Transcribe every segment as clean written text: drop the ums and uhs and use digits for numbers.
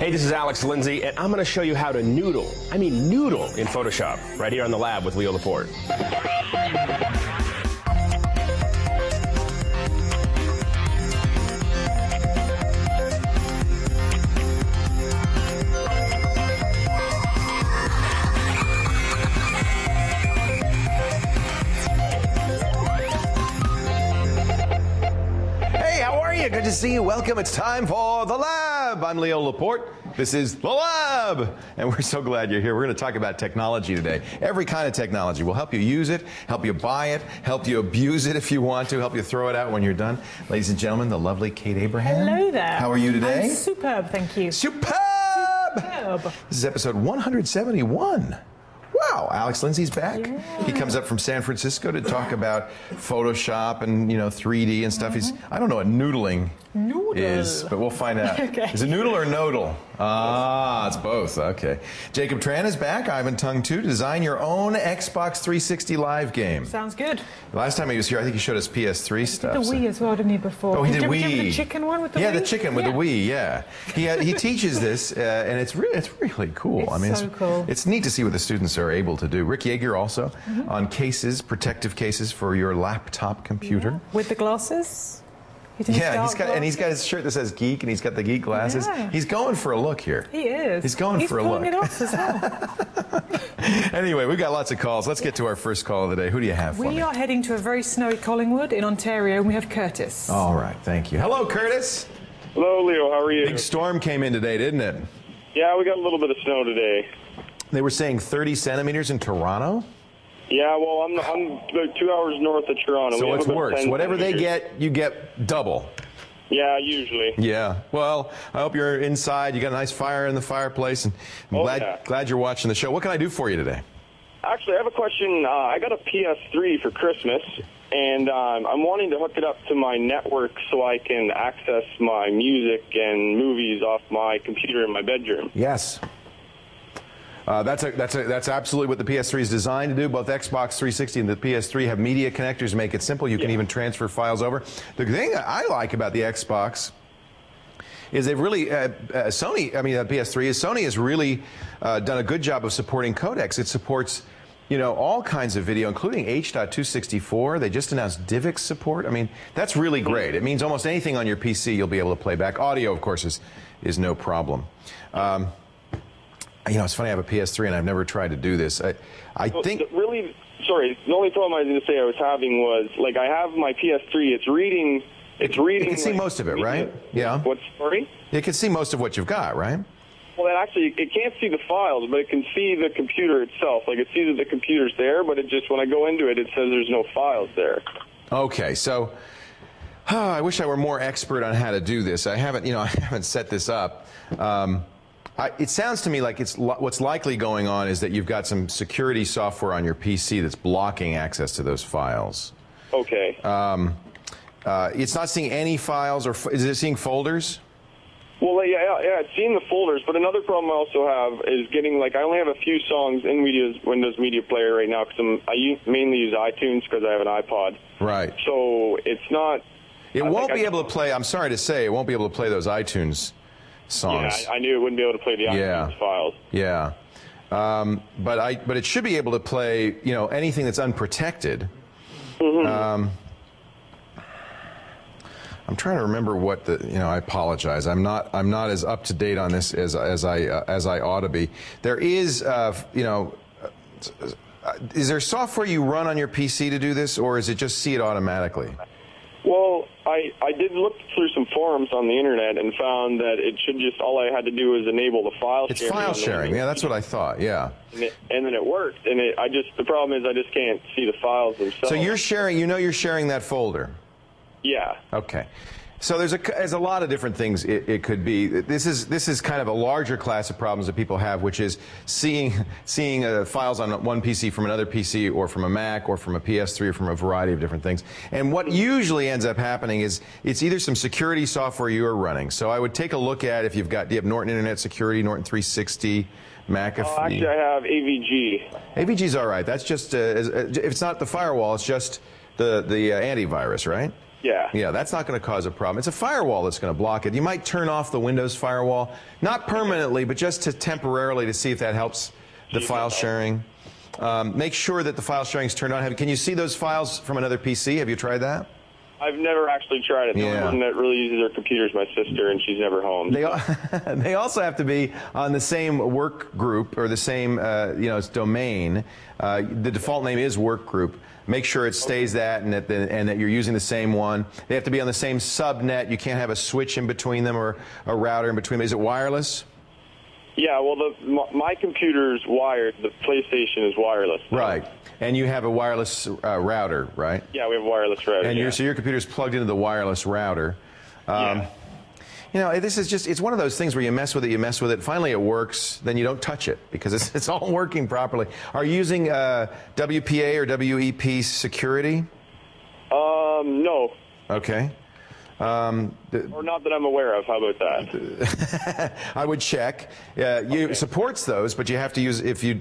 Hey, this is Alex Lindsay, and I'm going to show you how to noodle in Photoshop, right here on the lab with Leo Laporte. Good to see you. Welcome. It's time for The Lab. I'm Leo Laporte. This is The Lab. And we're so glad you're here. We're going to talk about technology today. Every kind of technology. We'll help you use it, help you buy it, help you abuse it if you want to, help you throw it out when you're done. Ladies and gentlemen, the lovely Kate Abraham. Hello there. How are you today? I'm superb, thank you. Superb! Superb. This is episode 171. Wow, Alex Lindsay's back. Yeah. He comes up from San Francisco to talk about Photoshop and 3D and stuff. I don't know what noodling is, but we'll find out. Okay. Is it noodle or nodal? Ah, it's both. Okay. Jacob Tran is back. Ivan Tung too. Design your own Xbox 360 live game. Sounds good. Last time he was here, I think he showed us PS3 stuff. The Wii as well, didn't he, before? Oh, he did Wii. Did the chicken one with the Wii? Yeah, the chicken with the Wii, yeah. He teaches this, and it's really cool. It's so cool. It's neat to see what the students are able to do. Rick Yeager also on cases, protective cases for your laptop computer. Yeah. With the glasses? Yeah, he's got his shirt that says geek, and he's got the geek glasses. Yeah. He's going for a look here. He is. He's going for a look. He's pulling it off as well. Anyway, we've got lots of calls. Let's get to our first call of the day. Who do you have for me? We are heading to a very snowy Collingwood in Ontario, and we have Curtis. All right, thank you. Hello, Curtis. Hello, Leo. How are you? Big storm came in today, didn't it? Yeah, we got a little bit of snow today. They were saying 30 centimeters in Toronto? Yeah, well, I'm about 2 hours north of Toronto. So it's worse. Whatever they get, you get double. Yeah, usually. Yeah. Well, I hope you're inside. You got a nice fire in the fireplace, and I'm glad you're watching the show. What can I do for you today? Actually, I have a question. I got a PS3 for Christmas, and I'm wanting to hook it up to my network so I can access my music and movies off my computer in my bedroom. Yes. That's absolutely what the PS3 is designed to do. Both Xbox 360 and the PS3 have media connectors to make it simple. You can even transfer files over. The thing that I like about the Xbox is they've really, the PS3 is Sony has really done a good job of supporting codecs. It supports, all kinds of video, including H.264. They just announced DivX support. I mean, that's really great. It means almost anything on your PC you'll be able to play back. Audio, of course, is no problem. It's funny, I have a PS3 and I've never tried to do this. I think... Sorry, the only problem I was going to say I was having was, I have my PS3, it's reading... You can see most of it, right? Yeah. What's, sorry? It can see most of what you've got, right? Well, it can't see the files, but it can see the computer itself. It sees that the computer's there, but when I go into it, it says there's no files there. Okay, so... I wish I were more expert on how to do this. I haven't set this up. It sounds to me like what's likely going on is that you've got some security software on your PC that's blocking access to those files. Okay. It's not seeing any files, or is it seeing folders? Well, yeah, it's seeing the folders, but another problem I also have is getting, I only have a few songs in Windows Media Player right now because I mainly use iTunes because I have an iPod. Right. So it's not... It won't be able to play, I'm sorry to say, it won't be able to play those iTunes songs. Yeah, I knew it wouldn't be able to play the iTunes files. Yeah. But it should be able to play, anything that's unprotected. Mm-hmm. I'm trying to remember what I apologize. I'm not as up to date on this as I ought to be. There is, is there software you run on your PC to do this, or is it just see it automatically? Well, I did look through some forums on the internet and found that it should all I had to do was enable the file sharing. It's file sharing, yeah, that's what I thought, yeah. And then it worked, and the problem is I just can't see the files themselves. So you're sharing, you're sharing that folder? Yeah. Okay. So there's a lot of different things it could be. This is kind of a larger class of problems that people have, which is seeing files on one PC from another PC, or from a Mac, or from a PS3, or from a variety of different things. And what usually ends up happening is it's either some security software you are running. So I would take a look at do you have Norton Internet Security, Norton 360, McAfee? Actually, I have AVG. AVG's all right. That's just if it's not the firewall, it's just the antivirus, right? Yeah. Yeah, that's not going to cause a problem. It's a firewall that's going to block it. You might turn off the Windows firewall, not permanently, but just to temporarily to see if that helps the file sharing. Make sure that the file sharing is turned on. Can you see those files from another PC? Have you tried that? I've never actually tried it. The only one that really uses her computer is my sister, and she's never home. They also have to be on the same work group or the same domain. The default name is work group. Make sure it stays that and that you're using the same one. They have to be on the same subnet. You can't have a switch in between them or a router in between them. Is it wireless? Yeah, well, my computer's wired. The PlayStation is wireless. Right. And you have a wireless router, right? Yeah, we have a wireless router. And so your computer's plugged into the wireless router. Yeah. You know, this is just, it's one of those things where you mess with it, finally it works, then you don't touch it because it's all working properly. Are you using WPA or WEP security? No. Okay. Or not that I'm aware of. How about that? I would check. It supports those, but you have to use if you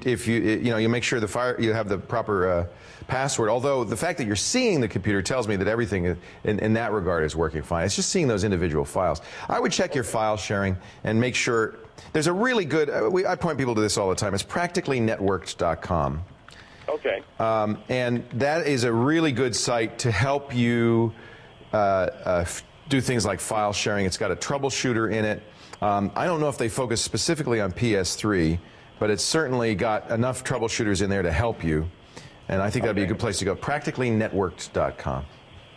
make sure you have the proper password. Although the fact that you're seeing the computer tells me that everything in that regard is working fine. It's just seeing those individual files. I would check your file sharing and make sure. There's a really good. I point people to this all the time. It's practicallynetworked.com. Okay. And that is a really good site to help you do things like file sharing. It's got a troubleshooter in it. I don't know if they focus specifically on PS3, but it's certainly got enough troubleshooters in there to help you. And I think that'd be a good place to go. Practicallynetworked.com.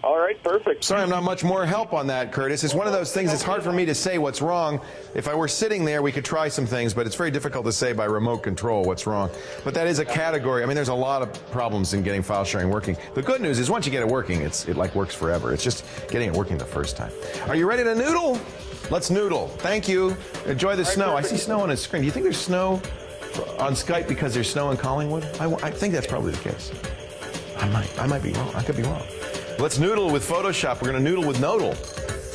All right, perfect. Sorry, I'm not much more help on that, Curtis. It's one of those things, it's hard for me to say what's wrong. If I were sitting there, we could try some things, but it's very difficult to say by remote control what's wrong. But that is a category. I mean, there's a lot of problems in getting file sharing working. The good news is once you get it working, it like works forever. It's just getting it working the first time. Are you ready to noodle? Let's noodle. Thank you. Enjoy the snow. I see snow on the screen. Do you think there's snow on Skype because there's snow in Collingwood? I think that's probably the case. I might be wrong. I could be wrong. Let's noodle with Photoshop. We're going to noodle with Nodal,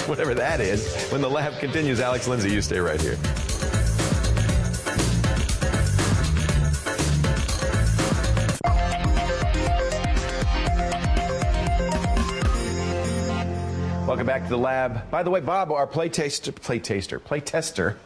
whatever that is. When the lab continues, Alex Lindsay, you stay right here. Welcome back to the lab. By the way, Bob, our play tester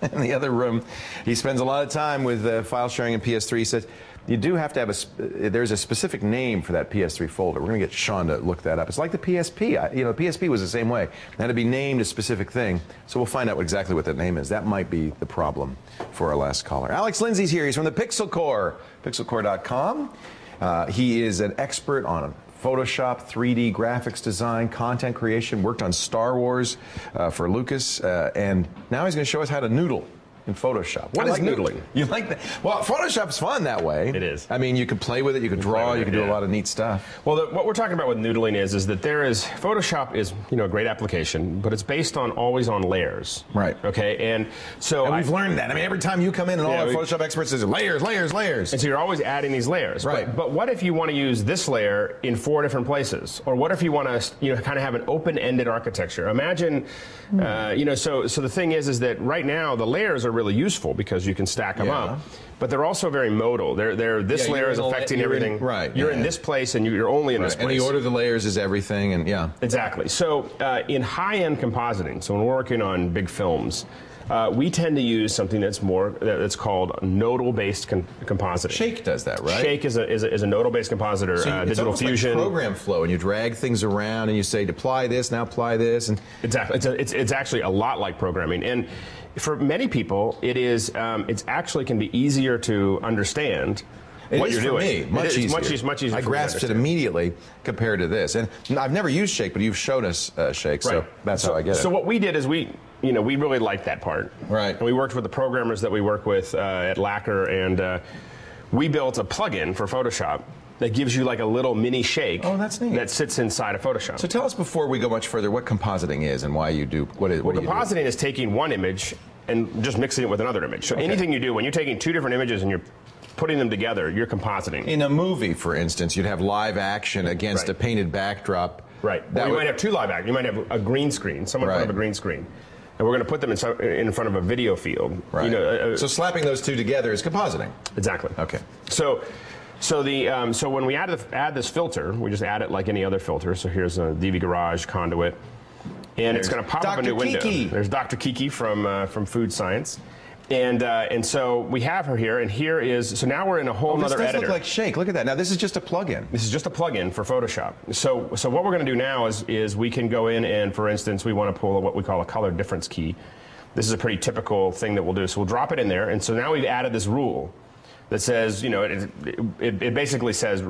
in the other room, he spends a lot of time with file sharing in PS3. He says, you do have to have there's a specific name for that PS3 folder. We're going to get Sean to look that up. It's like the PSP. The PSP was the same way. It had to be named a specific thing. So we'll find out exactly what that name is. That might be the problem for our last caller. Alex Lindsay's here. He's from the Pixel Core, pixelcore.com. He is an expert on Photoshop, 3D graphics design, content creation, worked on Star Wars for Lucas, and now he's going to show us how to noodle in Photoshop. What is noodling? You like that? Well, Photoshop's fun that way. It is. I mean, you can play with it, you can draw, you can do a lot of neat stuff. Well, what we're talking about with noodling is that Photoshop is, a great application, but it's based on always on layers. Right. Okay, and so we've learned that. I mean, every time you come in and all our Photoshop experts say layers, layers, layers. And so you're always adding these layers. Right. But what if you want to use this layer in 4 different places? Or what if you want to, kind of have an open-ended architecture? Imagine, so the thing is that right now the layers are really useful because you can stack them up, but they're also very modal. This layer is affecting everything. You're in this place, and you're only in this place. And the order of the layers is everything, and exactly. So in high-end compositing, so when we're working on big films, we tend to use something that's called nodal-based compositing. Shake does that, right? Shake is a nodal-based compositor. So Digital Fusion. Like program flow, and you drag things around, and you say, apply this, now apply this, and exactly. It's actually a lot like programming, and for many people, it's actually can be easier to understand what you're doing. Me, much easier. Much easier. I grasped it immediately compared to this, and I've never used Shake, but you've shown us Shake, so that's how I get it. So what we did is we really liked that part, right? And we worked with the programmers that we work with at Lacquer, and we built a plugin for Photoshop that gives you like a little mini Shake. Oh, that's neat. That sits inside of Photoshop. So tell us before we go much further what compositing is and why you do what compositing is taking one image and just mixing it with another image. So anything you do when you're taking 2 different images and you're putting them together, you're compositing. In a movie, for instance, you'd have live action against a painted backdrop. Right. You might have 2 live action. You might have a green screen. Someone put up a green screen. And we're going to put them in front of a video field. Right. So slapping those 2 together is compositing. Exactly. Okay. So So so when we add this filter, we just add it like any other filter. So here's a DV Garage conduit, and it's going to pop up a new window. There's Dr. Kiki from Food Science. And so we have her here, and here is, so now we're in a whole other editor. This does look like Shake. Look at that. Now this is just a plug-in. This is just a plug-in for Photoshop. So what we're going to do now is we can go in and, for instance, we want to pull what we call a color difference key. This is a pretty typical thing that we'll do. So we'll drop it in there, and so now we've added this rule that says, you know, it basically says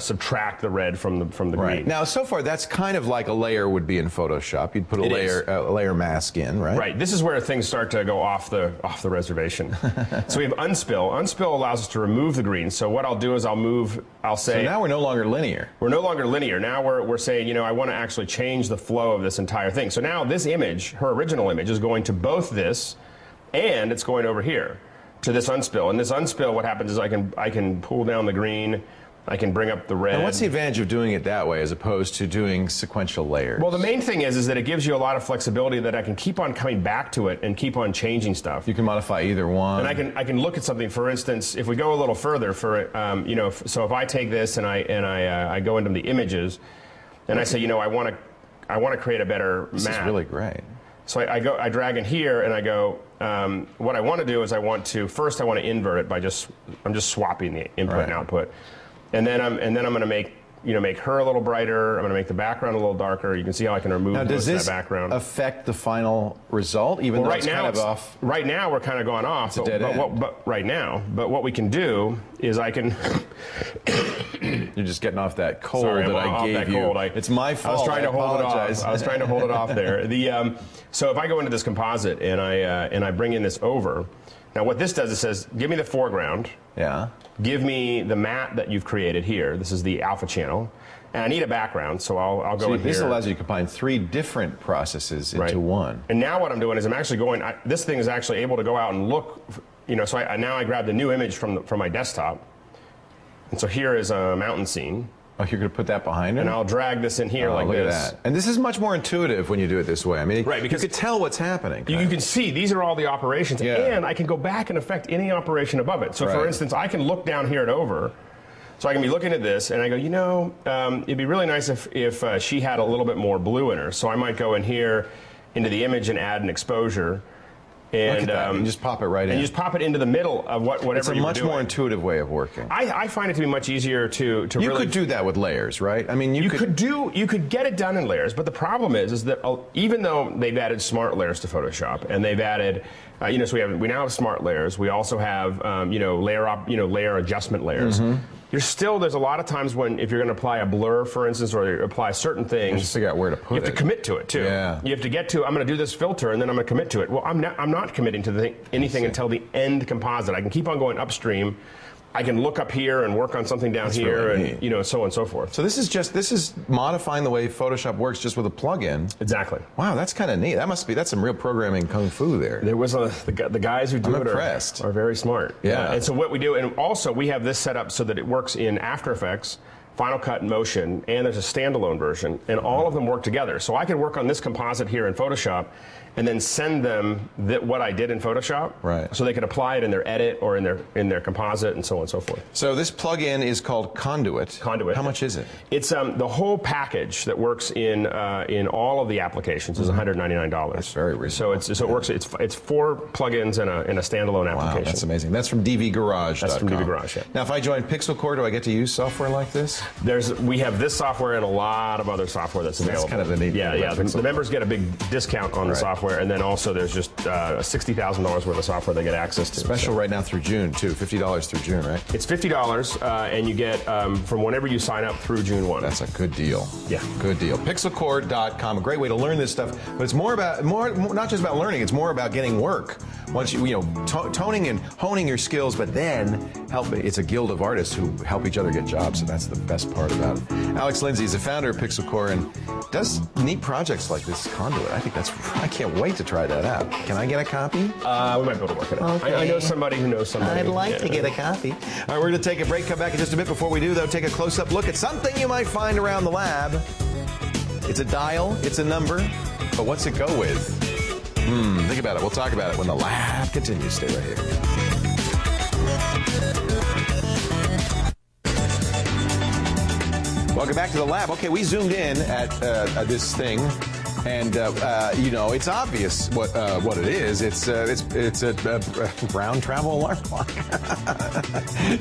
subtract the red from the green. Now, so far, that's kind of like a layer would be in Photoshop. You'd put a layer mask in, right? Right. This is where things start to go off the reservation. So we have unspill. Unspill allows us to remove the green. So what I'll do is I'll say. So now we're no longer linear. We're no longer linear. Now we're saying, you know, I want to actually change the flow of this entire thing. So now this image, her original image, is going to both this, and it's going over here to this unspill. And this unspill, what happens is I can pull down the green, I can bring up the red. And what's the advantage of doing it that way as opposed to doing sequential layers? Well, the main thing is that it gives you a lot of flexibility that I can keep on coming back to it and keep on changing stuff. You can modify either one. And I can look at something. For instance, if we go a little further, you know, so if I take this and I go into the images, and I say, you know, I want to create a better map. This is really great. So I drag in here and I go, what I want to do is I want to invert it by I'm just swapping the input and output. And then I'm going to make her a little brighter. I'm going to make the background a little darker. You can see how I can remove most of that background. Does this affect the final result, even though it's kind of off? Right now we're kind of going off. But what we can do is I can. You're just getting off that cold that I gave you. It's my fault. I was trying to hold it off. I was trying to hold it off there. So if I go into this composite and I bring in this over. Now what this does, it says, give me the foreground. Yeah. Give me the map that you've created here. This is the alpha channel. And I need a background, so I'll go in here. This allows you to combine 3 different processes into one. And now what I'm doing is I'm actually going, this thing is actually able to go out and look, you know, so now I grabbed a new image from my desktop. And so here is a mountain scene. Oh, you're going to put that behind it? And I'll drag this in here like look this. At that. And this is much more intuitive when you do it this way. I mean, because you can tell what's happening. You can see these are all the operations, and I can go back and affect any operation above it. So, for instance, I can look down here at over. So I can be looking at this, and I go, you know, it'd be really nice if she had a little bit more blue in her. So I might go in here into the image and add an exposure. And you just pop it right in. And you just pop it into the middle of whatever you're doing. It's a much more intuitive way of working. I find it to be much easier to really... You could do that with layers, right? I mean, you could get it done in layers, but the problem is that even though they've added smart layers to Photoshop, and they've added, you know, so we now have smart layers. We also have, you know, layer adjustment layers. There's a lot of times when, if you're going to apply a blur, for instance, or apply certain things, you have to figure out where to put it. You have to commit to it too. Yeah. You have to get to, I'm going to do this filter, and then I'm going to commit to it. Well, I'm not committing to anything until the end composite. I can keep on going upstream. I can look up here and work on something down here, really and you know, so on and so forth. So this is modifying the way Photoshop works just with a plug-in. Exactly. Wow, that's kind of neat. That's some real programming kung fu there. There was the guys who do it are very smart. Yeah. And so what we do, and also we have this set up so that it works in After Effects, Final Cut and Motion, and there's a standalone version, and all of them work together. So I can work on this composite here in Photoshop and then send them what I did in Photoshop, so they can apply it in their edit or in their composite and so on and so forth. So this plug-in is called Conduit. Conduit. How much is it? It's the whole package that works in all of the applications is $199. That's very reasonable. So it works. It's 4 plugins in a standalone application. Wow, that's amazing. That's from DVGarage. That's from DVGarage. Yeah. Now, if I join Pixel Core, do I get to use software like this? We have this software and a lot of other software that's available. That's kind of the neat. Yeah. The members get a big discount on the software. And then also there's just $60,000 worth of software they get access to. Special right now through June, too. $50 through June, right? It's $50, and you get from whenever you sign up through June 1. That's a good deal. Yeah. Good deal. Pixelcore.com, a great way to learn this stuff. But it's not just about learning, it's more about getting work. Once you know, toning and honing your skills, but then it's a guild of artists who help each other get jobs, and that's the best part about it. Alex Lindsay is the founder of Pixel Core and does neat projects like this Conduit. I can't wait to try that out. Can I get a copy? We might be able to work it out. Okay. I know somebody who knows somebody. I'd like to get a copy. All right, we're going to take a break, come back in just a bit. Before we do, though, take a close-up look at something you might find around the lab. It's a dial, it's a number, but what's it go with? Think about it. We'll talk about it when the lab continues. Stay right here. Welcome back to the lab. Okay, we zoomed in at this thing, and you know, it's obvious what it is. It's a brown travel alarm clock.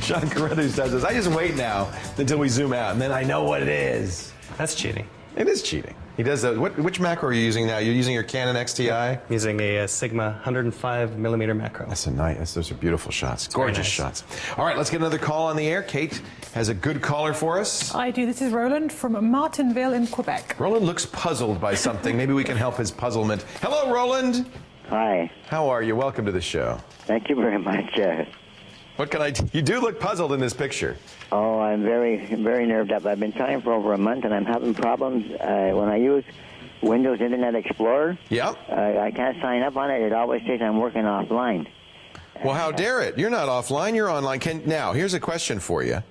Sean Carruthers does this. I just wait now until we zoom out, and then I know what it is. That's cheating. It is cheating. He does that. Which macro are you using now? You're using your Canon XTI? Using a Sigma 105mm macro. That's a nice. Those are beautiful shots. Gorgeous nice. shots. All right, let's get another call on the air. Kate has a good caller for us. I do. This is Roland from Martinville in Quebec. Roland looks puzzled by something. Maybe we can help his puzzlement. Hello, Roland. Hi. How are you? Welcome to the show. Thank you very much. What can I do? You do look puzzled in this picture. Oh, I'm very nerved up. I've been trying for over a month, and I'm having problems when I use Windows Internet Explorer. Yep. I can't sign up on it. It always says I'm working offline. Well, how dare it? You're not offline. You're online. Now, here's a question for you.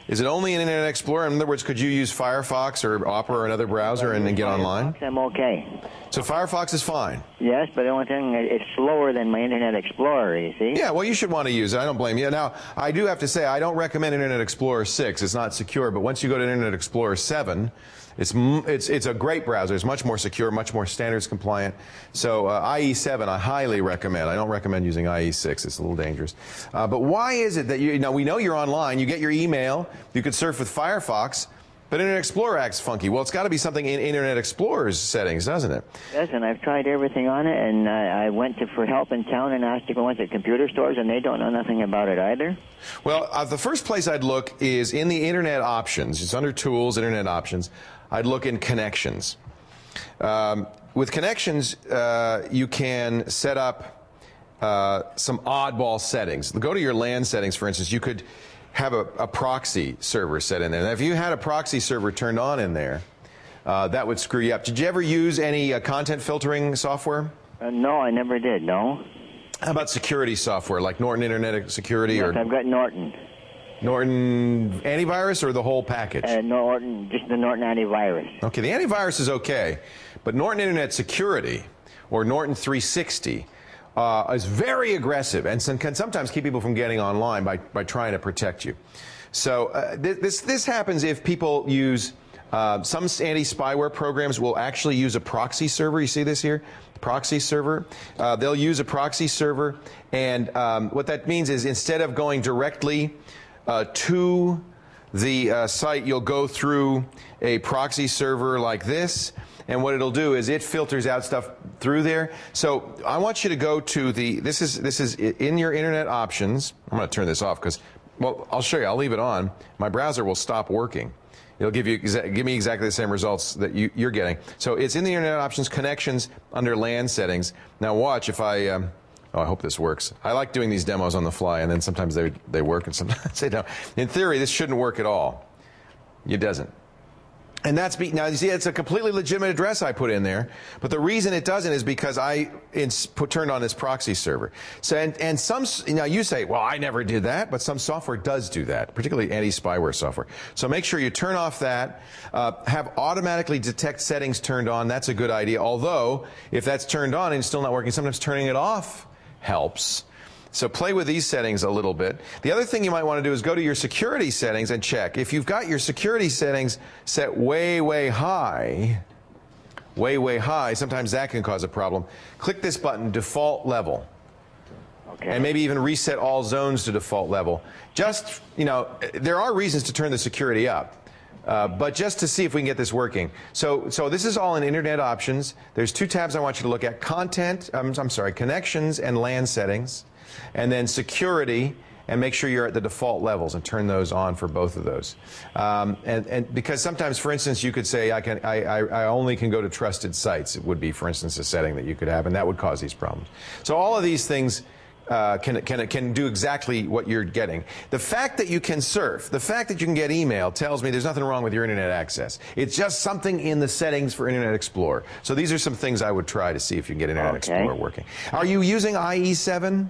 Is it only in Internet Explorer? In other words, could you use Firefox or Opera or another browser and get online? I'm okay. So Firefox is fine? Yes, but the only thing, it's slower than my Internet Explorer, you see? Yeah, well, you should want to use it. I don't blame you. Now, I do have to say, I don't recommend Internet Explorer 6. It's not secure, but once you go to Internet Explorer 7, it's a great browser. It's much more secure, much more standards compliant. So IE7, I highly recommend. I don't recommend using IE6. It's a little dangerous. But why is it that now we know you're online, you get your email, you could surf with Firefox, but Internet Explorer acts funky. Well, it's got to be something in Internet Explorer's settings, doesn't it? Yes, and I've tried everything on it, and I went for help in town and asked to go into computer stores, and they don't know nothing about it either. Well, the first place I'd look is in the Internet options. It's under Tools, Internet Options. I'd look in Connections. With Connections, you can set up some oddball settings. Go to your LAN settings, for instance. You could have a proxy server set in there. Now, if you had a proxy server turned on in there, that would screw you up. Did you ever use any content filtering software? No, I never did, no. How about security software, like Norton Internet Security? Yes, or I've got Norton. Norton antivirus or the whole package? Norton, just the Norton antivirus. Okay, the antivirus is okay, but Norton Internet Security or Norton 360 is very aggressive and can sometimes keep people from getting online by trying to protect you. So this happens if people use some anti-spyware programs will actually use a proxy server. You see this here? Proxy server. They'll use a proxy server, and what that means is instead of going directly to the site, you'll go through a proxy server like this, and what it'll do is it filters out stuff through there. So I want you to go to this is in your Internet options. I'm going to turn this off because, well, I'll show you. I'll leave it on. My browser will stop working. It'll give me exactly the same results that you're getting. So it's in the Internet options, Connections, under LAN settings. Now watch if I. Oh, I hope this works. I like doing these demos on the fly, and then sometimes they work, and sometimes they don't. In theory, this shouldn't work at all. It doesn't. And now you see, it's a completely legitimate address I put in there, but the reason it doesn't is because I turned on this proxy server. So and some, now you say, well, I never did that, but some software does do that, particularly anti-spyware software. So make sure you turn off that, have automatically detect settings turned on. That's a good idea. Although if that's turned on and it's still not working, sometimes turning it off helps. So play with these settings a little bit. The other thing you might want to do is go to your security settings and check. If you've got your security settings set way, way high, sometimes that can cause a problem. Click this button, default level. Okay. And maybe even reset all zones to default level. Just, you know, there are reasons to turn the security up. But just to see if we can get this working. So this is all in Internet options. There's two tabs I want you to look at. Connections and LAN settings. And then security, and make sure you're at the default levels and turn those on for both of those. And because sometimes, for instance, you could say I only can go to trusted sites. It would be, for instance, a setting that you could have, and that would cause these problems. So all of these things can do exactly what you're getting. The fact that you can surf, the fact that you can get email tells me there's nothing wrong with your Internet access. It's just something in the settings for Internet Explorer. So these are some things I would try to see if you can get Internet Explorer working. Are you using IE7?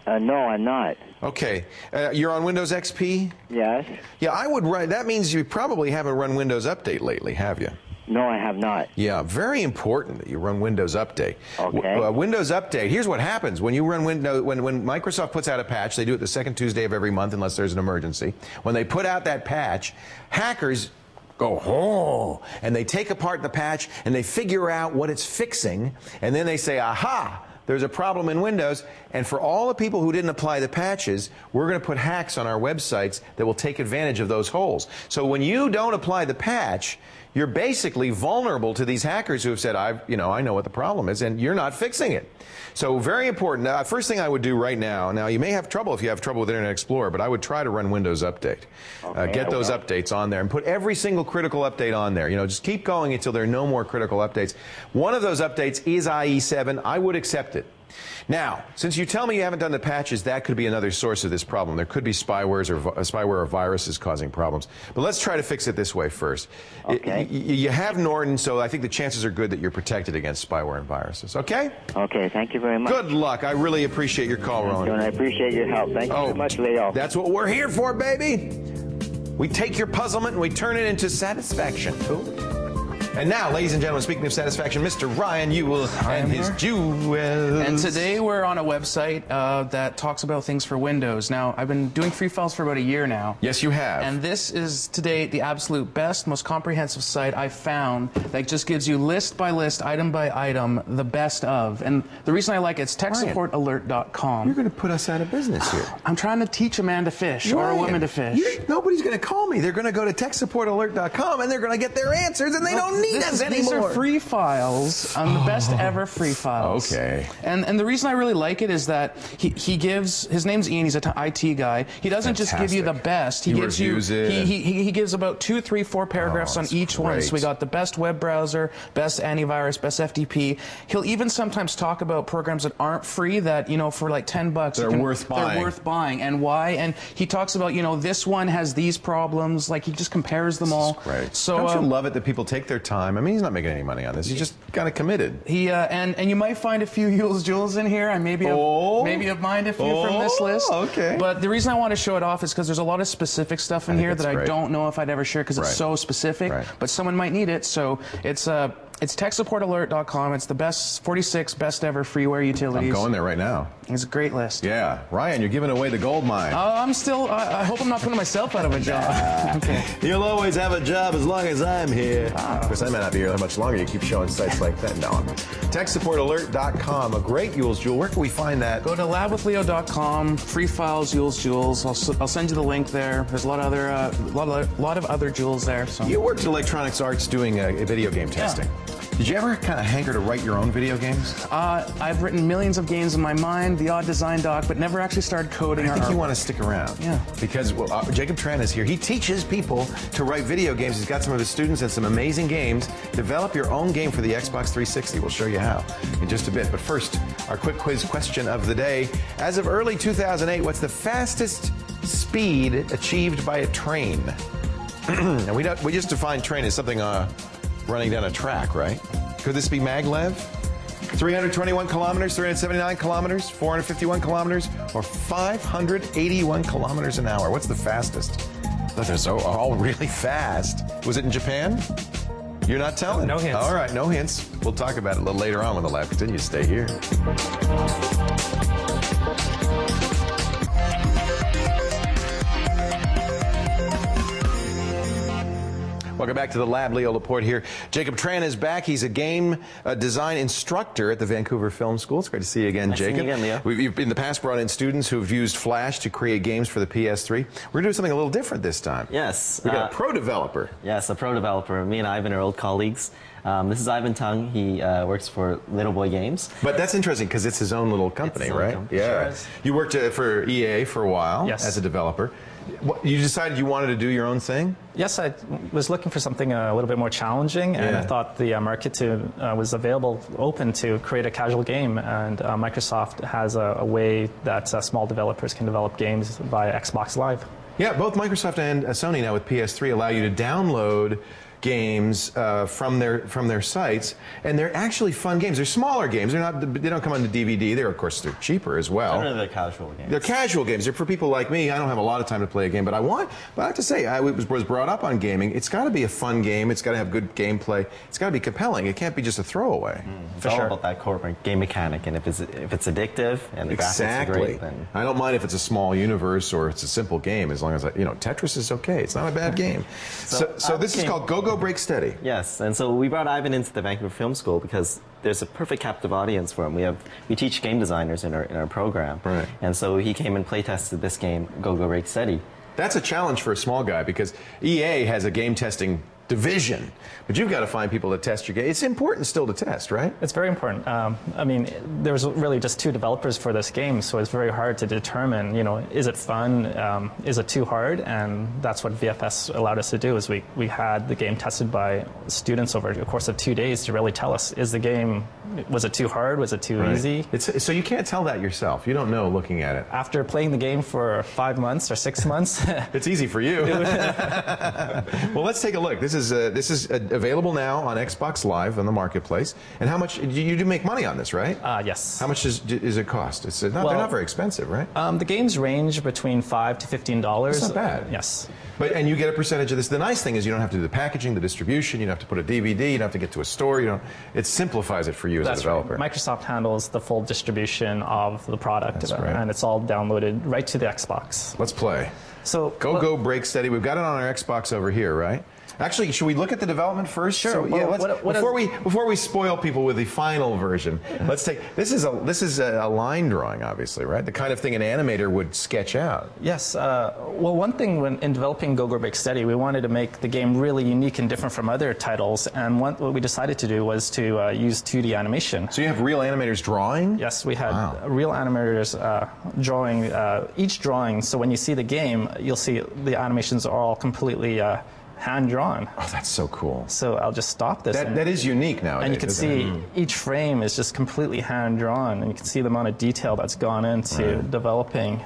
No, I'm not. Okay. You're on Windows XP? Yes. Yeah, I would run. That means you probably haven't run Windows Update lately, have you? No, I have not. Yeah, very important that you run Windows Update. Okay. Windows Update, here's what happens. When you run Windows, when Microsoft puts out a patch, they do it the second Tuesday of every month unless there's an emergency. When they put out that patch, hackers go, oh, and they take apart the patch and they figure out what it's fixing, and then they say, aha, there's a problem in Windows, and for all the people who didn't apply the patches, we're going to put hacks on our websites that will take advantage of those holes. So when you don't apply the patch, you're basically vulnerable to these hackers who have said, I know what the problem is, and you're not fixing it. So very important. First thing I would do right now, you may have trouble if you have trouble with Internet Explorer, but I would try to run Windows Update. Okay, get those updates on there and put every single critical update on there. Just keep going until there are no more critical updates. One of those updates is IE7. I would accept it. Now, since you tell me you haven't done the patches, that could be another source of this problem. There could be spyware or viruses causing problems. But let's try to fix it this way first. Okay. You have Norton, so I think the chances are good that you're protected against spyware and viruses. Okay? Okay, thank you very much. Good luck. I really appreciate your call, Ron. And I appreciate your help. Thank you so much, Leo. That's what we're here for, baby. We take your puzzlement and we turn it into satisfaction. Ooh. And now, ladies and gentlemen, speaking of satisfaction, Mr. Ryan Ewell and his jewels. And today we're on a website that talks about things for Windows. Now, I've been doing free files for about a year now. Yes, you have. And this is, today, the absolute best, most comprehensive site I've found that just gives you list by list, item by item, the best of. And the reason I like it's techsupportalert.com. You're going to put us out of business here. I'm trying to teach a man to fish or a woman to fish. Nobody's going to call me. They're going to go to techsupportalert.com and they're going to get their answers, and they don't need us anymore. These are free files, the best ever free files. Okay. And the reason I really like it is that he gives, his name's Ian, he's an IT guy. He doesn't just give you the best. He gives reviews you, it. he gives about 2, 3, 4 paragraphs on each one. So we got the best web browser, best antivirus, best FTP. He'll even sometimes talk about programs that aren't free that, for like $10, they're worth buying. They're worth buying. And why? And he talks about, this one has these problems. Like, he just compares them all. Right. So, don't you love it that people take their time? I mean, he's not making any money on this. He's just kind of committed. He and you might find a few Ewell's jewels in here. I maybe have mined a few from this list. Okay. But the reason I want to show it off is because there's a lot of specific stuff in here that I don't know if I'd ever share because it's so specific. Right. But someone might need it. So it's techsupportalert.com. It's the best 46 best ever freeware utilities. I'm going there right now. It's a great list. Yeah. Ryan, you're giving away the gold mine. I'm still, I hope I'm not putting myself out of a job. Okay. You'll always have a job as long as I'm here. Of course, I may not be here that much longer. You keep showing sites like that. No. TechSupportAlert.com, a great Ewell's Jewel. Where can we find that? Go to labwithleo.com, free files, Ewell's Jewels. I'll send you the link there. There's a lot of other jewels there. So. You worked at Electronics Arts doing video game testing. Yeah. Did you ever kind of hanker to write your own video games? I've written millions of games in my mind, the odd design doc, but never actually started coding. I think you want to stick around. Yeah. Because Jacob Tran is here. He teaches people to write video games. He's got some of his students and some amazing games. Develop your own game for the Xbox 360. We'll show you how in just a bit. But first, our quick quiz question of the day. As of early 2008, what's the fastest speed achieved by a train? And we just define train as something running down a track, right? Could this be maglev? 321 kilometers, 379 kilometers, 451 kilometers, or 581 kilometers an hour? What's the fastest? Those are all really fast. Was it in Japan? You're not telling? No hints. All right, no hints. We'll talk about it a little later on when the lab continues. Stay here. Welcome back to the lab. Leo Laporte here. Jacob Tran is back. He's a game design instructor at the Vancouver Film School. It's great to see you again, Jacob. Nice to see you again, Leo. You've in the past brought in students who've used Flash to create games for the PS3. We're going to do something a little different this time. Yes. We got a pro developer. Yes, a pro developer. Me and Ivan are old colleagues. This is Ivan Tung. He works for Little Boy Games. But that's interesting because it's his own little company, right? Yeah. Sure. You worked for EA for a while as a developer. You decided you wanted to do your own thing? Yes, I was looking for something a little bit more challenging, and I thought the market was open to create a casual game, and Microsoft has a way that small developers can develop games via Xbox Live. Yeah, both Microsoft and Sony now with PS3 allow you to download games from their sites, and they're actually fun games. They're smaller games. They don't come on the DVD. Of course, they're cheaper as well. They're casual games. They're casual games. They're for people like me. I don't have a lot of time to play a game, but I have to say, I was brought up on gaming. It's got to be a fun game. It's got to have good gameplay. It's got to be compelling. It can't be just a throwaway. It's all about that core game mechanic, and if it's addictive and the graphics are great, then I don't mind if it's a small universe or it's a simple game, as long as Tetris is okay. It's not a bad game. So this is called Go Break Steady. Yes, and so we brought Ivan into the Vancouver Film School because there's a perfect captive audience for him. We teach game designers in our program, right? And so he came and play tested this game, Go Break Steady. That's a challenge for a small guy because EA has a game testing division, but you've got to find people to test your game. It's important still to test, right? It's very important. I mean, there was really just 2 developers for this game, so it's very hard to determine, is it fun, is it too hard? And that's what VFS allowed us to do, is we had the game tested by students over the course of 2 days to really tell us, was it too hard, was it too easy? So you can't tell that yourself. You don't know looking at it. After playing the game for 5 months or 6 months. It's easy for you. Well, let's take a look. This is available now on Xbox Live on the marketplace. And how much you do make money on this, right? Yes. How much does it cost? They're not very expensive, right? The games range between $5 to $15. That's not bad. Yes. And you get a percentage of this. The nice thing is you don't have to do the packaging, the distribution. You don't have to put a DVD. You don't have to get to a store. It simplifies it for you as a developer. Right. Microsoft handles the full distribution of the product, and it's all downloaded right to the Xbox. Let's play. So Go Break Steady. We've got it on our Xbox over here, right? Actually, should we look at the development first? Sure. So, before we spoil people with the final version, let's take this is a line drawing, obviously, right? The kind of thing an animator would sketch out. Yes. Well, one thing in developing Go Break Steady, we wanted to make the game really unique and different from other titles, and what we decided to do was to use 2D animation. So you have real animators drawing? Yes, we had real animators drawing each drawing. So when you see the game, you'll see the animations are all completely hand-drawn. Oh, that's so cool. So I'll just stop this. That is unique nowadays. And you can see each frame is just completely hand-drawn, and you can see the amount of detail that's gone into developing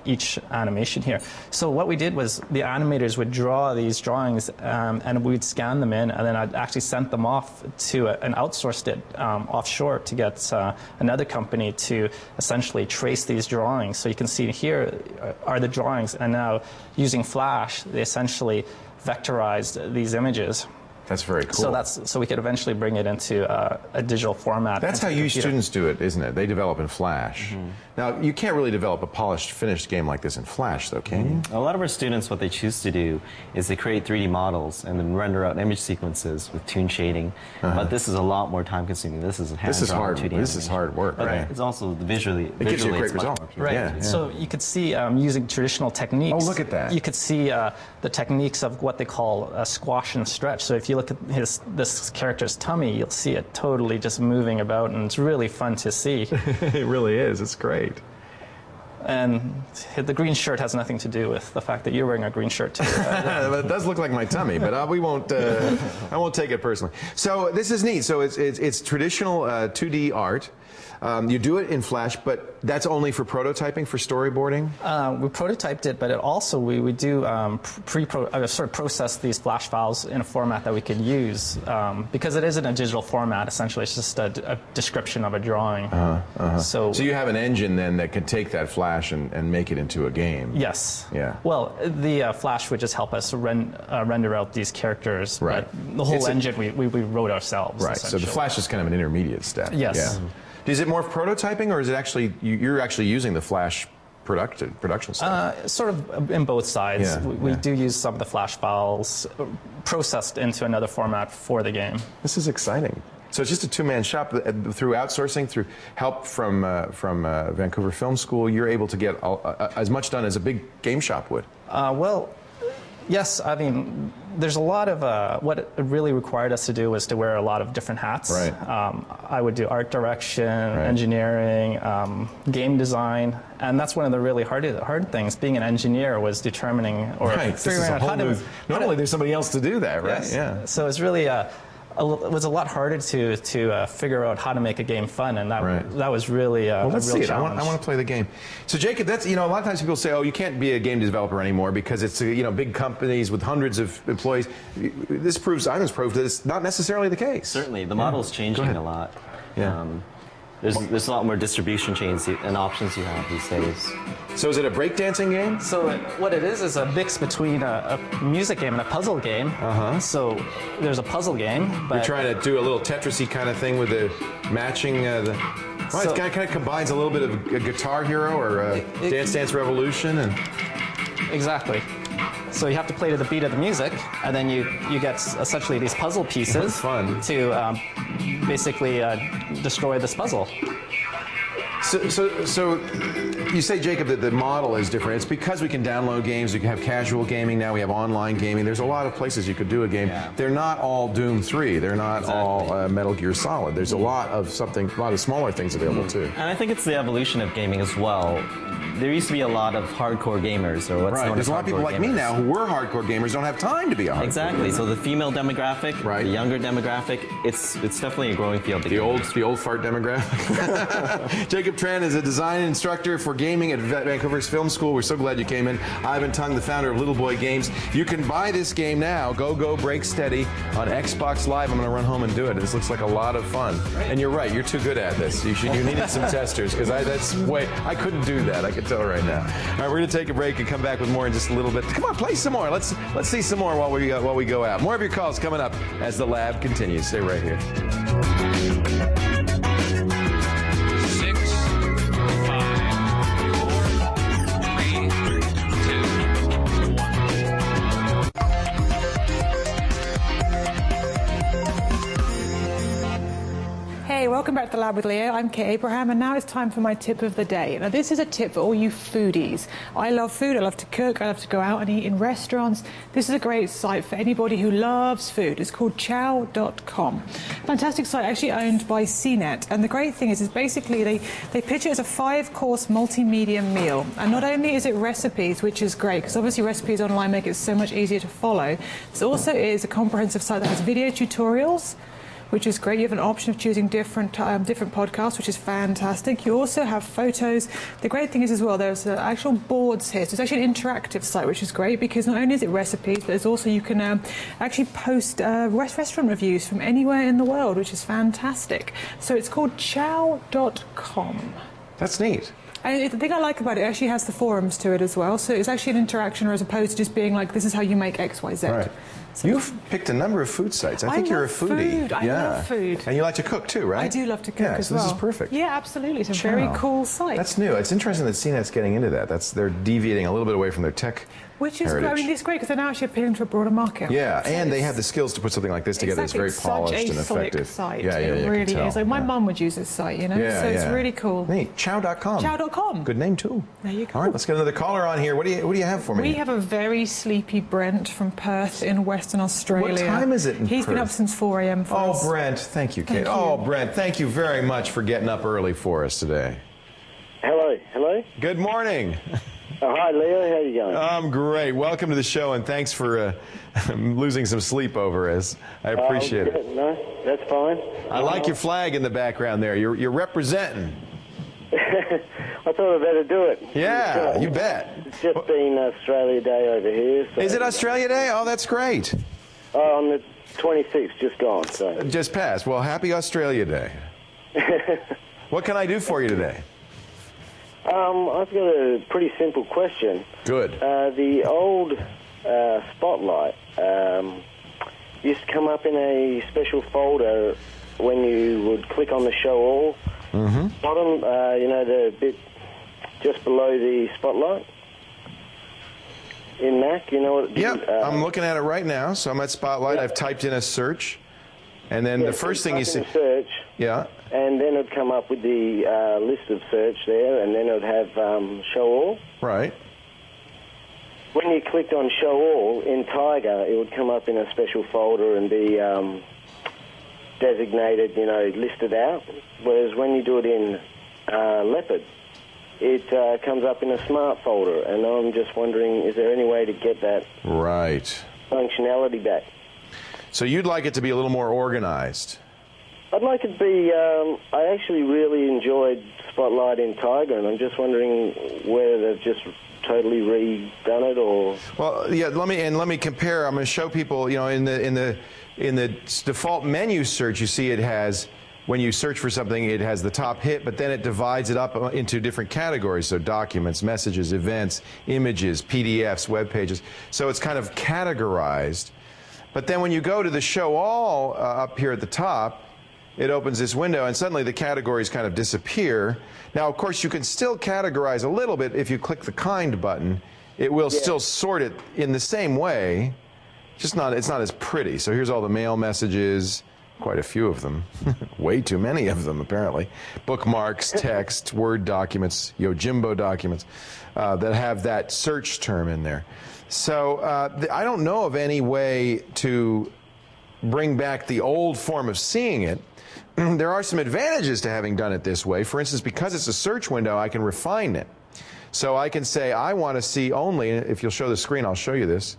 each animation here. So what we did was the animators would draw these drawings, and we'd scan them in, and then I'd actually sent them off to and outsourced it offshore to get another company to essentially trace these drawings. So you can see here are the drawings, and now using Flash, they essentially vectorized these images. That's very cool. So we could eventually bring it into a digital format. That's how you students do it, isn't it? They develop in Flash. Now, you can't really develop a polished, finished game like this in Flash, though, can you? A lot of our students, what they choose to do is they create 3D models and then render out image sequences with toon shading. But this is a lot more time-consuming. This is hand-drawn 2D animation. This is hard work, right? It's also visually. It gives you a great result. Right. Yeah. So you could see using traditional techniques. Oh, look at that. You could see the techniques of what they call squash and stretch. So if you look at this character's tummy, you'll see it totally just moving about, and it's really fun to see. It really is. It's great. And the green shirt has nothing to do with the fact that you're wearing a green shirt too. It does look like my tummy, but we won't. I won't take it personally. So this is neat. So it's traditional 2D art. You do it in Flash, but that's only for prototyping, for storyboarding? We prototyped it, but we do sort of process these Flash files in a format that we could use. Because it isn't a digital format, essentially, it's just a description of a drawing. So you have an engine then that can take that Flash and make it into a game? Yes. Yeah. Well, the Flash would just help us render out these characters. Right. But the whole engine we wrote ourselves. Right. So the Flash is kind of an intermediate step. Yes. Yeah. Is it more prototyping, or is it actually you're actually using the Flash production stuff? Sort of in both sides. Yeah, we do use some of the Flash files processed into another format for the game. This is exciting. So it's just a two-man shop. Through outsourcing, through help from Vancouver Film School, you're able to get as much done as a big game shop would. Well, yes. I mean, there's a lot of what it really required us to do was to wear a lot of different hats. Right. I would do art direction, engineering, game design, and that's one of the really hard things. Being an engineer was determining or figuring out how to. Normally, there's somebody else to do that, right? Yes. Yeah. So it's really. it was a lot harder to figure out how to make a game fun, and that was really well, let's a real see challenge. I want to play the game. So Jacob, that's a lot of times people say, oh, you can't be a game developer anymore because it's big companies with hundreds of employees. This items prove that it's not necessarily the case. Certainly, the model's changing a lot. Yeah. There's a lot more distribution chains and options you have these days. So is it a breakdancing game? So what it is a mix between a music game and a puzzle game. So there's a puzzle game, but you're trying to do a little Tetris-y kind of thing with the matching it kind of combines a little bit of a Guitar Hero or Dance Dance Revolution and exactly. So you have to play to the beat of the music, and then you get essentially these puzzle pieces to basically destroy this puzzle. So you say, Jacob, that the model is different. It's because we can download games. We can have casual gaming now. We have online gaming. There's a lot of places you could do a game. Yeah. They're not all Doom 3. They're not all Metal Gear Solid. There's a lot of smaller things available too. And I think it's the evolution of gaming as well. There used to be a lot of hardcore gamers, or what's known There's as a lot of people like me now who were hardcore gamers don't have time to be a hardcore Exactly. gamer. So the female demographic, the younger demographic, it's definitely a growing field. The old fart demographic. Jacob Tran is a design instructor for gaming at Vancouver's Film School. We're so glad you came in. Ivan Tung, the founder of Little Boy Games. You can buy this game now. Go Break Steady on Xbox Live. I'm going to run home and do it. This looks like a lot of fun. And you're right. You're too good at this. You needed some testers because I couldn't do that. I can tell right now. All right, we're going to take a break and come back with more in just a little bit. Come on, play some more. Let's see some more while we go out. More of your calls coming up as the lab continues. Stay right here. 6, 5, 4, 3, 2, 1. Hey, welcome back to The Lab with Leo. I'm Kate Abraham, and now it's time for my tip of the day. Now, this is a tip for all you foodies. I love food, I love to cook, I love to go out and eat in restaurants. This is a great site for anybody who loves food. It's called chow.com. Fantastic site, actually owned by CNET. And the great thing is basically they pitch it as a 5-course multimedia meal. And not only is it recipes, which is great, because obviously recipes online make it so much easier to follow, it also is a comprehensive site that has video tutorials, which is great. You have an option of choosing different podcasts, which is fantastic. You also have photos. The great thing is as well, there's actual boards here. So it's actually an interactive site, which is great because not only is it recipes, but there's also you can actually post restaurant reviews from anywhere in the world, which is fantastic. So it's called chow.com. That's neat. And the thing I like about it actually has the forums to it as well. So it's actually an interaction as opposed to just being like, this is how you make X, Y, Z. Right. So you've picked a number of food sites. I think you're a foodie. I love food. And you like to cook too, right? I do love to cook as so well. This is perfect. Yeah, absolutely. It's a very cool site. That's new. It's interesting that CNET's getting into that. They're deviating a little bit away from their tech Which is, heritage. I mean, it's great because they're now actually appealing to a broader market. Yeah, and they have the skills to put something like this together. Exactly. It's very polished and effective. Site. Yeah, It really is. Like my mum would use this site, you know. Yeah, so it's really cool. Neat. Chow.com. Chow.com. Good name too. There you go. All right, let's get another caller on here. What do you have for me? We have a very sleepy Brent from Perth in Western Australia. What time is it in He's Perth? been up since 4 a.m. for us. Oh, Brent, thank you, Kate. Thank you. Oh, Brent, thank you very much for getting up early for us today. Hello. Good morning. Hi, Leo. How you going? I'm great. Welcome to the show, and thanks for losing some sleep over us. I appreciate it. No, that's fine. I like your flag in the background there. You're representing. I thought I'd better do it. Yeah, you bet. It's just been Australia Day over here. So. Is it Australia Day? Oh, that's great. On the 26th, just gone. So. Just passed. Well, happy Australia Day. What can I do for you today? I've got a pretty simple question. Good. The old Spotlight used to come up in a special folder when you would click on the Show All bottom, the bit just below the Spotlight in Mac. You know what? Yep, I'm looking at it right now. So I'm at Spotlight. Yep. I've typed in a search. And then the first thing you see... search. Yeah. And then it would come up with the list of search there, and then it would have Show All. Right. When you clicked on Show All in Tiger, it would come up in a special folder and be designated, listed out. Whereas when you do it in Leopard, it comes up in a Smart folder. And I'm just wondering, is there any way to get that functionality back? So you'd like it to be a little more organized. I'd like it to be, I actually really enjoyed Spotlight in Tiger, and I'm just wondering whether they've just totally redone it or... Well, yeah, let me compare. I'm going to show people, you know, in the default menu search, you see it has, when you search for something, it has the top hit, but then it divides it up into different categories. So documents, messages, events, images, PDFs, web pages. So it's kind of categorized. But then when you go to the show all up here at the top, it opens this window, and suddenly the categories kind of disappear. Now, of course, you can still categorize a little bit if you click the kind button. It will still sort it in the same way, just it's not as pretty. So here's all the mail messages, quite a few of them, way too many of them apparently. Bookmarks, text, Word documents, Yojimbo documents that have that search term in there. So I don't know of any way to bring back the old form of seeing it. There are some advantages to having done it this way. For instance, because it's a search window, I can refine it. So I can say, I want to see only, if you'll show the screen, I'll show you this.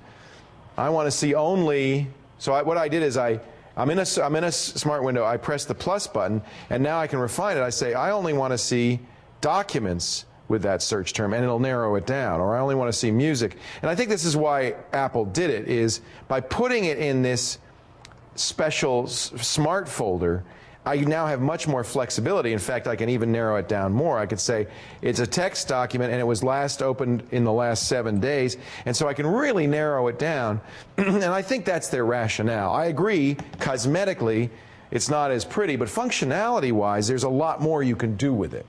I want to see only, so what I did is I'm in a smart window, I press the plus button, and now I can refine it. I say, I only want to see documents with that search term, and it'll narrow it down. Or I only want to see music. And I think this is why Apple did it, is by putting it in this special smart folder, I now have much more flexibility. In fact, I can even narrow it down more. I could say it's a text document and it was last opened in the last 7 days, and so I can really narrow it down. And I think that's their rationale. I agree, cosmetically, it's not as pretty, but functionality-wise, there's a lot more you can do with it.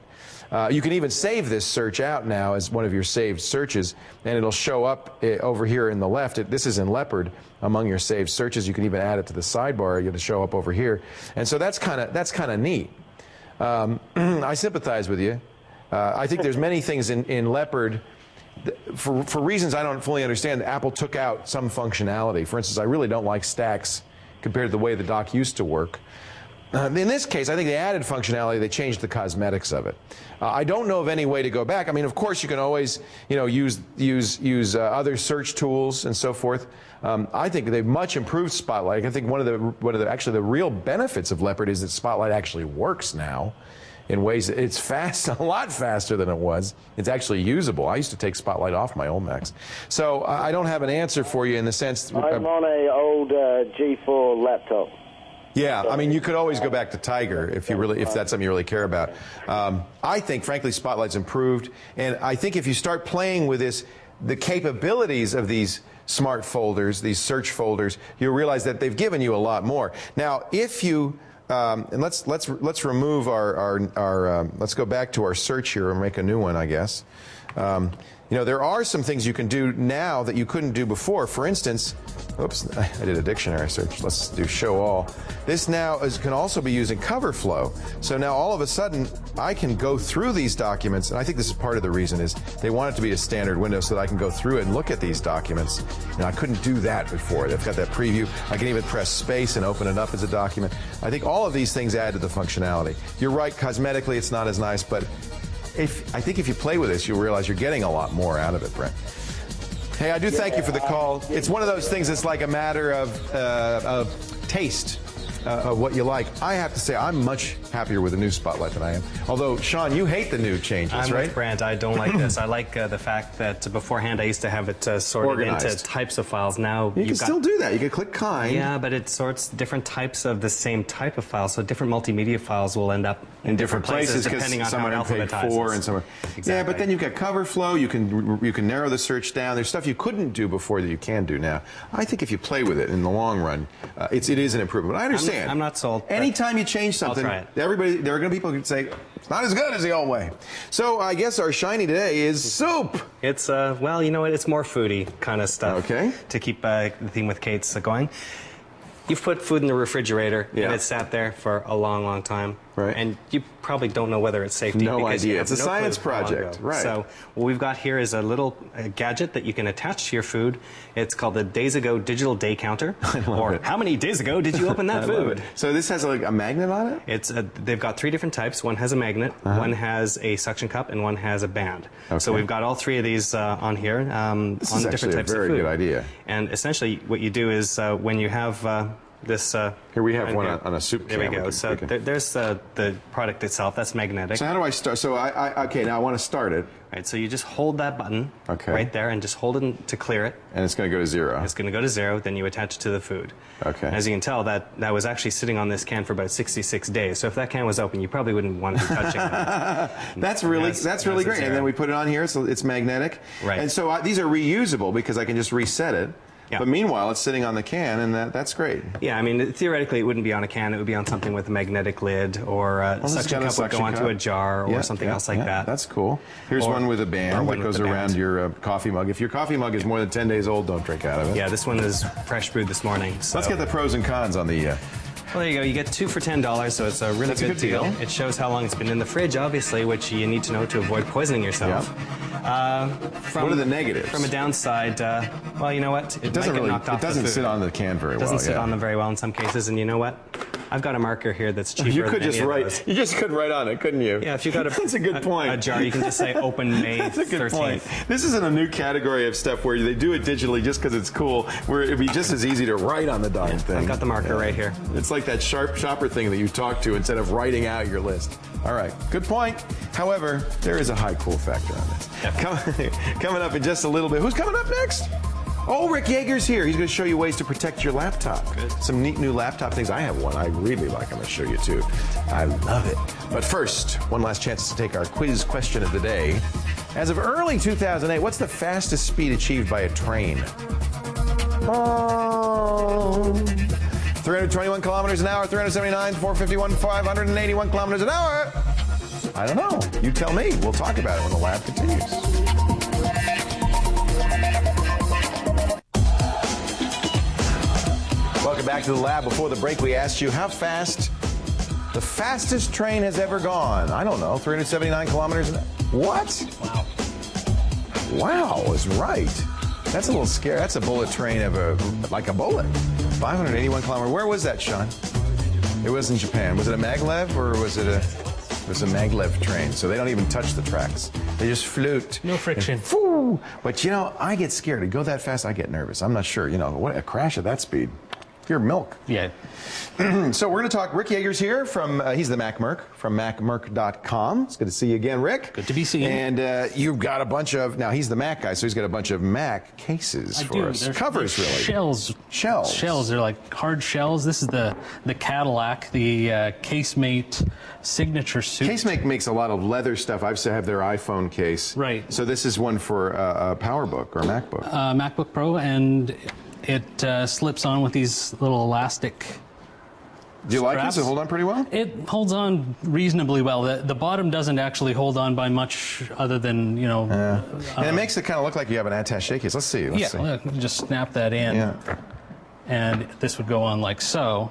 You can even save this search out now as one of your saved searches, and it'll show up over here in the left. This is in Leopard among your saved searches. You can even add it to the sidebar. It'll show up over here, and so that's kind of neat. I sympathize with you. I think there's many things in Leopard. For reasons I don't fully understand, Apple took out some functionality. For instance, I really don't like stacks compared to the way the dock used to work. In this case, I think they added functionality. They changed the cosmetics of it. I don't know of any way to go back. I mean, of course, you can always, use other search tools and so forth. I think they've much improved Spotlight. I think one of the real benefits of Leopard is that Spotlight actually works now in ways that it's fast, a lot faster than it was. It's actually usable. I used to take Spotlight off my old Macs. So I don't have an answer for you in the sense. I'm on a old G4 laptop. Yeah, I mean, you could always go back to Tiger if that's something you really care about. I think, frankly, Spotlight's improved, and I think if you start playing with the capabilities of these smart folders, these search folders, you'll realize that they've given you a lot more. Now, if you and let's remove our let's go back to our search here and make a new one, I guess. There are some things you can do now that you couldn't do before. For instance, oops, I did a dictionary search. Let's do show all. This now can also be used in cover flow. So now all of a sudden, I can go through these documents, and I think this is part of the reason is they want it to be a standard window so that I can go through it and look at these documents. And I couldn't do that before. They've got that preview. I can even press space and open it up as a document. I think all of these things add to the functionality. You're right, cosmetically it's not as nice, but I think if you play with this, you'll realize you're getting a lot more out of it, Brent. Hey, I do thank you for the call. It's one of those things that's like a matter of taste. Of what you like. I have to say, I'm much happier with the new Spotlight than I am. Although, Sean, you hate the new changes, I'm right? with Brant. I don't like this. I like the fact that beforehand I used to have it sorted Organized into types of files. Now you can still do that. You can click kind. Yeah, but it sorts different types of the same type of file. So different multimedia files will end up in different places depending on how it alphabetizes. 4 and some. Exactly. Yeah, but then you've got cover flow. You can narrow the search down. There's stuff you couldn't do before that you can do now. I think if you play with it in the long run, it is an improvement. But I understand. I'm not sold. Anytime you change something, there are going to be people who can say, it's not as good as the old way. So I guess our shiny today is soup. It's, well, you know what? It's more foodie kind of stuff. Okay. To keep the theme with Kate's going. You've put food in the refrigerator, and it's sat there for a long, long time. Right. And you probably don't know whether it's safe to eat. No because idea. It's a science project. Right. So what we've got here is a little gadget that you can attach to your food. It's called the Days Ago Digital Day Counter. Or how many days ago did you open that food? So this has like a magnet on it? It's they've got 3 different types. One has a magnet, one has a suction cup, and one has a band. Okay. So we've got all 3 of these on here this is on different types of food. This is actually a very good idea. And essentially what you do is when you have this. Here we have one on a soup can. There we go. So there's the product itself. That's magnetic. So how do I start? So okay, now I want to start it. Right, so you just hold that button right there and just hold it to clear it. And it's going to go to 0. It's going to go to 0, then you attach it to the food. Okay. As you can tell, that was actually sitting on this can for about 66 days. So if that can was open, you probably wouldn't want to be touching that. That's really great. And then we put it on here, so it's magnetic. Right. And so these are reusable because I can just reset it. Yeah. But meanwhile, it's sitting on the can, and that's great. Yeah, I mean, theoretically, it wouldn't be on a can. It would be on something with a magnetic lid, or a suction cup would go onto a jar, or something else like that. That's cool. Here's one with a band that goes around your coffee mug. If your coffee mug is more than 10 days old, don't drink out of it. Yeah, this one is fresh brewed this morning. So. Let's get the pros and cons on the... Well, there you go. You get 2 for $10, so it's a really good deal. It shows how long it's been in the fridge, obviously, which you need to know to avoid poisoning yourself. What are the negatives? From a downside, well, you know what? It doesn't sit on the can very well. It doesn't sit on them very well in some cases, and you know what? I've got a marker here that's cheaper. You could than just write. You just could write on it, couldn't you? Yeah, if you got that's a good point. A jar, you can just say open May 13th. That's a good point. This isn't a new category of stuff where they do it digitally just because it's cool. Where it'd be just as easy to write on the darn thing. I've got the marker right here. It's like that sharp shopper thing that you talk to instead of writing out your list. All right, good point. However, there is a high cool factor on this. Yep. Coming up in just a little bit. Who's coming up next? Oh, Rick Yeager's here. He's going to show you ways to protect your laptop. Good. Some neat new laptop things. I have one I really like. I'm going to show you too. I love it. But first, one last chance to take our quiz question of the day. As of early 2008, what's the fastest speed achieved by a train? 321 kilometers an hour, 379, 451, 581 kilometers an hour. I don't know. You tell me. We'll talk about it when the lab continues. Welcome back to the lab. Before the break, we asked you how fast the fastest train has ever gone. I don't know, 379 kilometers an hour. What? Wow is right. That's a little scary. That's a bullet train of like a bullet. 581 kilometers. Where was that, Sean? It was in Japan. Was it a maglev or was it a maglev train? So they don't even touch the tracks. They just float. No friction. But you know, I get scared. To go that fast, I get nervous. I'm not sure. You know, what a crash at that speed. Pure milk. Yeah. So we're going to talk. Rick Yeager's here from, he's the MacMerc from MacMerc.com. It's good to see you again, Rick. Good to be seen. And you've got a bunch of, now he's the Mac guy, so he's got a bunch of Mac cases for us. Covers, really. Shells. They're like hard shells. This is the Cadillac, the Casemate signature suit. Casemate makes a lot of leather stuff. I have their iPhone case. Right. So this is one for a PowerBook or MacBook. MacBook Pro, and it slips on with these little elastic Do you like it? Does it hold on pretty well? It holds on reasonably well. The bottom doesn't actually hold on by much other than, you know... and it makes it kind of look like you have an attaché case. Let's see. Let's see. Just snap that in. Yeah. And this would go on like so.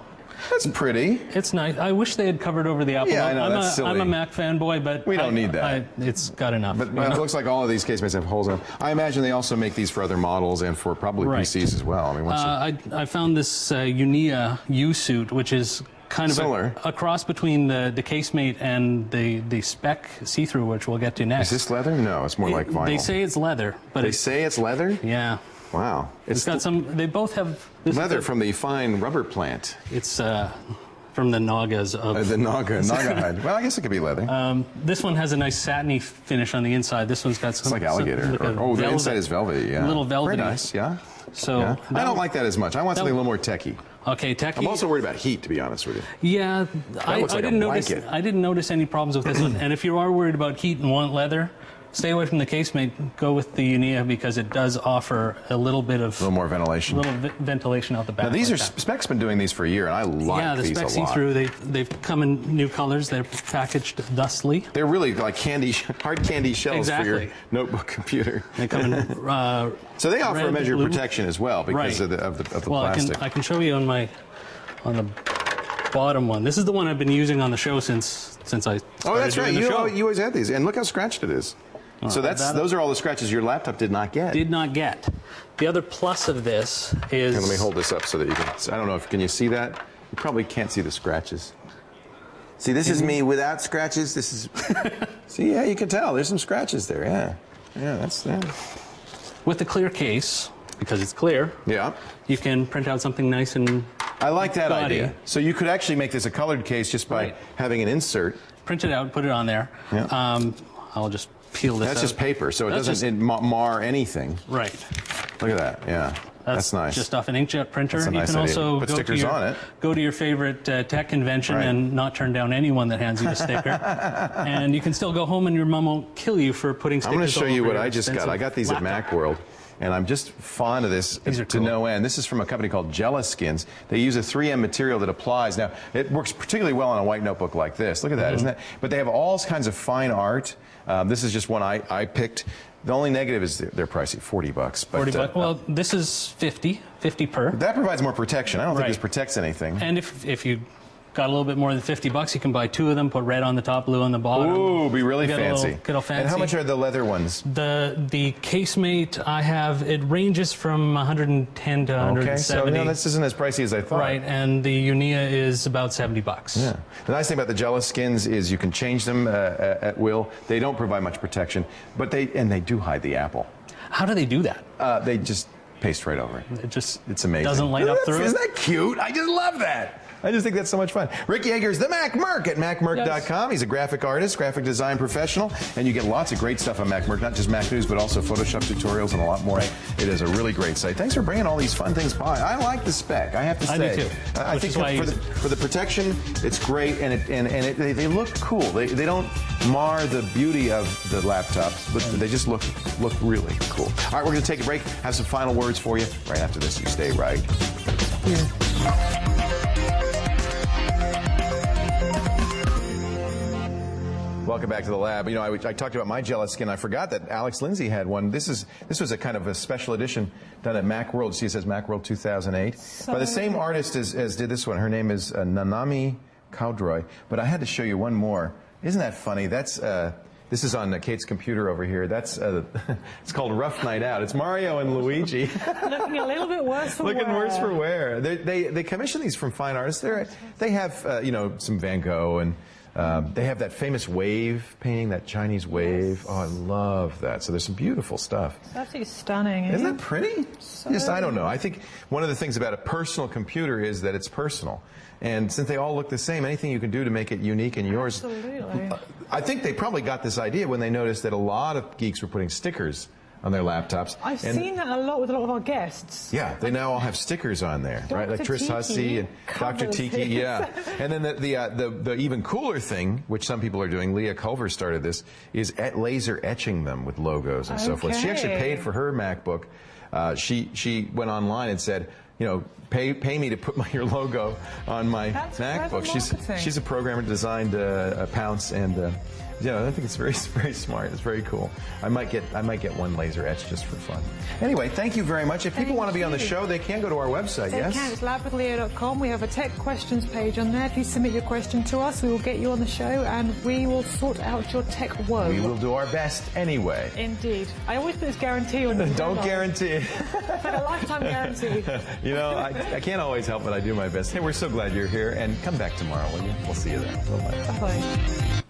That's pretty. It's nice. I wish they had covered over the Apple. Yeah, I know, that's silly. I'm a Mac fanboy, but we don't need that. It's got enough. But it looks like all of these casemates have holes in them. I imagine they also make these for other models and for probably PCs as well. I mean, I found this Unia U-suit, which is kind of a cross between the casemate and the spec see-through, which we'll get to next. Is this leather? No, it's more like vinyl. They say it's leather, but they say it's leather? Yeah. Wow. It's got some. They both have leather from the fine rubber plant. It's from the Nagas of the Naga hide. Well, I guess it could be leather. This one has a nice satiny finish on the inside. This one's got some. It's like alligator. The inside is velvety. Yeah. A little velvety. Very nice. Yeah. So yeah. I don't like that as much. I want something a little more techy. Okay, techy. I'm also worried about heat, to be honest with you. Yeah, I didn't notice any problems with this one. And if you are worried about heat and want leather, stay away from the casemate. Go with the Unia because it does offer a little bit of... A little more ventilation. A little ventilation out the back. Now, these are... Spec's been doing these for a year, and I like these a lot. Yeah, the Spec see-through. They've come in new colors. They're packaged thusly. They're really like hard candy shells for your notebook computer. They come in so they offer red, a measure blue. of protection as well because of the plastic. I can show you on the bottom one. This is the one I've been using on the show since I started that's right. doing the show. You always had these, and look how scratched it is. So those are all the scratches your laptop did not get. Did not get. The other plus of this is... Here, let me hold this up so that you can... I don't know if... Can you see that? You probably can't see the scratches. See, this is me without scratches. This is... See, yeah, you can tell. There's some scratches there, yeah. Yeah, that's... With the clear case, because it's clear, yeah, you can print out something nice and I like that body. idea. So you could actually make this a colored case just by having an insert. Print it out, put it on there. Yeah. I'll just peel this That's out. just paper, so it doesn't mar anything. Right. Look at that, yeah. That's nice. Just off an inkjet printer. That's a nice you can idea. also Put stickers on it. Go to your favorite tech convention and not turn down anyone that hands you a sticker. And you can still go home and your mom won't kill you for putting stickers. I'm going to show you what your I just got. I got these laptop. at Macworld. And I'm just fond of this These are to cool. no end. This is from a company called Skins. They use a 3M material that applies. Now, it works particularly well on a white notebook like this. Look at that, isn't it? But they have all kinds of fine art. This is just one I picked. The only negative is they're pricey, $40. But, 40 bucks. Well, this is 50 per. That provides more protection. I don't think this protects anything. And if you got a little bit more than $50, you can buy 2 of them, put red on the top, blue on the bottom. Ooh, be really fancy. Get all fancy. And how much are the leather ones? The casemate I have, it ranges from 110 to 170. Okay, so no, this isn't as pricey as I thought. Right, and the Unia is about $70. Yeah. The nice thing about the Skins is you can change them at will. They don't provide much protection, but they do hide the apple. How do they do that? They just paste right over it. It's amazing. Doesn't light up through it? Isn't that cute? I just love that. I just think that's so much fun. Rick Yeager's the Mac Merc at MacMerc.com. He's a graphic artist, graphic design professional, and you get lots of great stuff on Mac Merc, not just Mac News, but also Photoshop tutorials and a lot more. It is a really great site. Thanks for bringing all these fun things by. I like the spec, I have to say. I do too. I think for the protection, it's great, and they look cool. They don't mar the beauty of the laptop, but they just look really cool. All right, we're going to take a break, have some final words for you right after this. You stay right here. Welcome back to the lab. You know, I talked about my Skin. I forgot that Alex Lindsay had one. This was a kind of a special edition done at Macworld. See, it says Macworld 2008 by the same artist as did this one. Her name is Nanami Cowdroy. But I had to show you one more. Isn't that funny? This is on Kate's computer over here. It's called Rough Night Out. It's Mario and Luigi. Looking a little bit worse for wear. Looking worse for wear. They commission these from fine artists. They have you know, some Van Gogh, and they have that famous wave painting, that Chinese wave. Yes. Oh, I love that. So there's some beautiful stuff. It's absolutely stunning. Isn't that pretty? So Yes, I don't know. I think one of the things about a personal computer is that it's personal. And since they all look the same, anything you can do to make it unique and yours. Absolutely. I think they probably got this idea when they noticed that a lot of geeks were putting stickers on their laptops. I've seen that a lot with a lot of our guests. Yeah, they now all have stickers on there, right? Like Tris Hussey and Dr. Tiki, yeah. And then the even cooler thing, which some people are doing, Leah Culver started this, is laser etching them with logos and so forth. She actually paid for her MacBook. She went online and said, you know, pay me to put your logo on my MacBook. She's a programmer, designed Pounce, and yeah, I think it's very smart. It's very cool. I might get one laser etch just for fun. Anyway, thank you very much. If people want to be on the show, they can go to our website. They can. It's labwithleo.com. We have a tech questions page on there. If you submit your question to us, we will get you on the show, and we will sort out your tech woe. We will do our best anyway. Indeed. I always put this guarantee on you. Don't guarantee. It's like a lifetime guarantee. You know, I can't always help it. I do my best. Hey, we're so glad you're here, and come back tomorrow, will you? We'll see you there. Bye-bye. Bye.